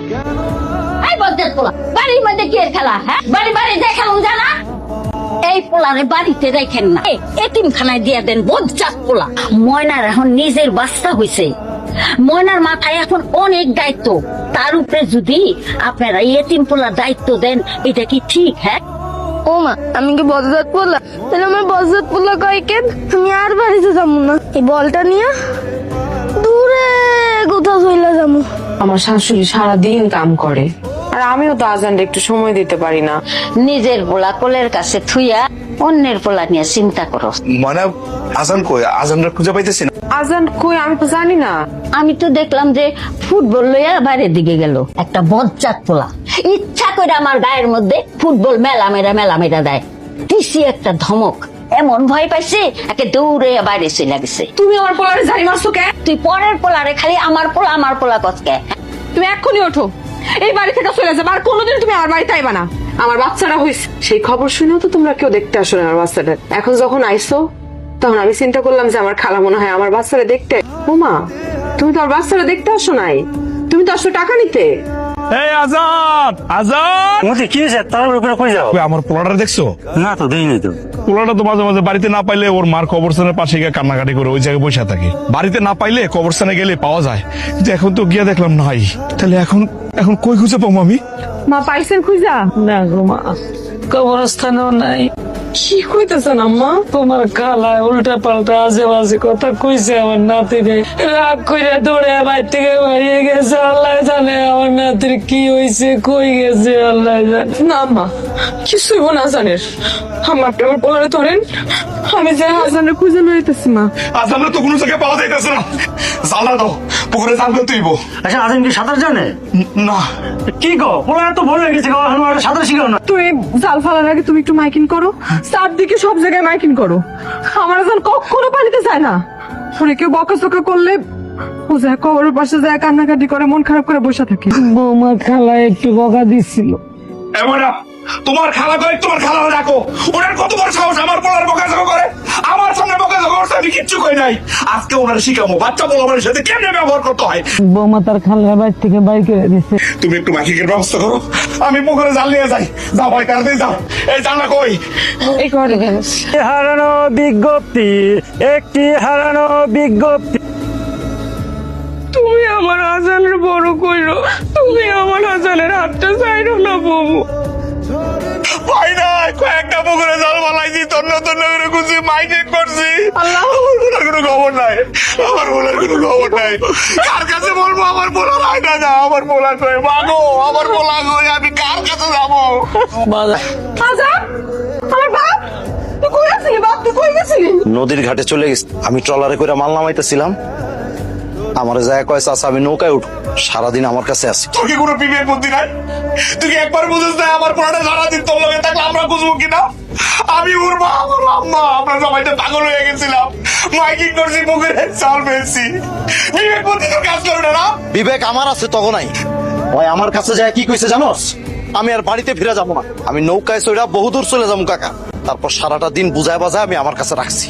এই বজ্জাত পোলা, বাড়ির মধ্যে কি এর খেলা? হ্যাঁ, বাড়ি বাড়ি দেখালুম জানা। এই পোলারে বাড়িতে রাখেন না, এতিমখানায় দিয়ে দেন। বজ্জাত পোলা। ময়নার এখন নিজের বাচ্চা হইছে, ময়নার মাথায় এখন অনেক দায়িত্ব। তার উপরে যদি আপনারা এতিম পোলার দায়িত্ব দেন, এটা কি ঠিক? হ্যাঁ, ও মা, আমি কি বজ্জাত পোলা? তাহলে আমার বজ্জাত পোলা কয় কেন? আমি আর বাড়িতে যাবো না, এই বলটা নিয়ে দূরে কোথাও চলে যাবো। আমার শাশুড়ি সারাদিন কাম করে, আর আমিও তো আজানটা একটু সময় দিতে পারি না। নিজের পোলা কোলের কাছে থুইয়া অন্যের পোলা নিয়ে চিন্তা করো। মানে আজান কই? আজানটা খুঁজে পাইতেছি না। আজান কই আমি তো জানি না। আমি তো দেখলাম যে ফুটবল লইয়া বাইরের দিকে গেল একটা বজ্জাত পোলা। ইচ্ছা করে আমার গায়ের মধ্যে ফুটবল মেলা মেরা দেয়। দিছি একটা ধমক, এমন ভয় পাইছে একে দৌড়ে বাইরে চলে গেছে। তুমি আমার পোলারে জানি মারছো কে? তুই পরের পোলারে খালি আমার পোলা কচকে। তুমি এক্ষুনি ওঠো, এই বাড়ি থেকে চলে যাবে, আর কোনোদিন তুমি আমার বাড়িতে আইবা না। আমার বাচ্চারা হইছে, সেই খবর শুনেও তো তোমরা কেউ দেখতে আসো না আমার বাচ্চাটা। এখন যখন আইসো তখন আমি চিন্তা করলাম যে আমার খালা মনে হয় আমার বাচ্চারা দেখতে। ও মা, তুমি তো আমার বাচ্চারা দেখতে আসো নাই, তুমি তো আসো টাকা নিতে। এই আজাদ, আজাদ, মতি কি হয়েছে? তার উপরে কই যাও? ওই আমার পোলাটা দেখছো? না তো দেখিনি তো। পোলাটা তো মাঝে মাঝে বাড়িতে না পাইলে ওর মার কবরস্থানের পাশে গিয়ে কান্নাকাটি করে ওই জায়গায় বসে থাকে। বাড়িতে না পাইলে কবরস্থানে গেলে পাওয়া যায়, কিন্তু এখন তো গিয়া দেখলাম নাই। তাহলে এখন এখন কই খুঁজে পাবো আমি? মা পাইছেন খুঁজা? না গো মা, কবরস্থানেও নাই। কি কইতেছেন আম্মা? তোমার খালায় উল্টা পাল্টা আজে বাজে কথা কইছে আমার নাতিরে। রাগ করে দৌড়ে বাইর থেকে বেরিয়ে গেছে। আল্লাহ জানে আমার নাতির কি হয়েছে, কই গেছে আল্লাহ জানে। না আম্মা, কিছুই না জানের। আমার আমার পোলারে ধরেন, আমি যে হাজানের খুঁজে লইতেছি। মা, আজানটা তো কোনো জায়গায় পাওয়া যাইতেছে না। জানলা দাও, পুকুরে জাল ফেলতে হইব। আচ্ছা, আজান কি সাঁতার জানে? না। কি গো, পোলা তো ভুল হয়ে গেছে, সাঁতার শিখাও না। তুই জাল ফালার আগে তুমি একটু মাইকিং করো, চারদিকে সব জায়গায় মাইকিং করো। আমার আজান কখনো পানিতে যায় না। ওরে কেউ বকাচকা করলে ও যায় কবরের পাশে যায় কান্নাকাটি করে, মন খারাপ করে বসে থাকে। বৌমা খালা একটু বকা দিচ্ছিল। এমরা তোমার খালা কই? তোমার খালা রাখো। ওনার কত বড় সাহস আমার পোলার বকাঝকা করে, আমার সামনে বকাঝকা করছে। আমি কিচ্ছু কই নাই। আজকে ওনার শিখামো বাচ্চা পোলার সাথে কেমনে ব্যবহার করতে হয়। বৌমা তার খালার বাড়ি থেকে বাইর করে দিচ্ছে। তুমি একটু মাইকিংয়ের ব্যবস্থা করো, আমি পুকুরে জাল নিয়ে যাই। যাও ভাই, তাড়াতাড়ি যাও। এই জানলা কই? এই ঘরে গেল। হারানো বিজ্ঞপ্তি, একটি হারানো বিজ্ঞপ্তি। তুমি আমার আজানের বড় কইরো, তুমি আমার আজানের হাতটা চাইরো না বউ। ভাই না, কয়েকটা পুকুরে জাল ফালাইছি, তন্ন করে খুঁজি, মাইকিং করছি। আল্লাহ, আমার বোলার কোনো খবর নাই, আমার বোলার কোনো খবর নাই। কার কাছে বলবো আমার বোলা নাই? না না, আমার বোলা কই? মাগো, আমার বোলা কই? আমি কার কাছে যাবো? আজান, আমার বাপ, তুই কই আছিলি বাপ? তুই কই গেছিলি? নদীর ঘাটে চলে গেছি। আমি ট্রলারে করে মাল নামাইতেছিলাম, আমার যায় কয় চাচা আমি নৌকায় উঠ, সারাদিন আমার কাছে আছি। তোর কি কোনো বিবেক বুদ্ধি নাই? তুই কি একবার বুঝিস না আমার পোলাটা সারাদিন তোর লগে থাকলে আমরা বুঝবো কিনা? আমি ওর মা, আমার আম্মা, আমরা সবাইটা পাগল হয়ে গেছিলাম। মাইকিং করছি, পুকুরে চাল ফেলছি। বিবেক বুদ্ধি তোর কাজ করবে না? বিবেক আমার আছে তখন নাই। ওই আমার কাছে যায় কি কইছে জানোস? আমি আর বাড়িতে ফিরে যাবো না, আমি নৌকায় চড়া বহুদূর চলে যাবো কাকা। তারপর সারাটা দিন বুঝায় বাজায় আমি আমার কাছে রাখছি।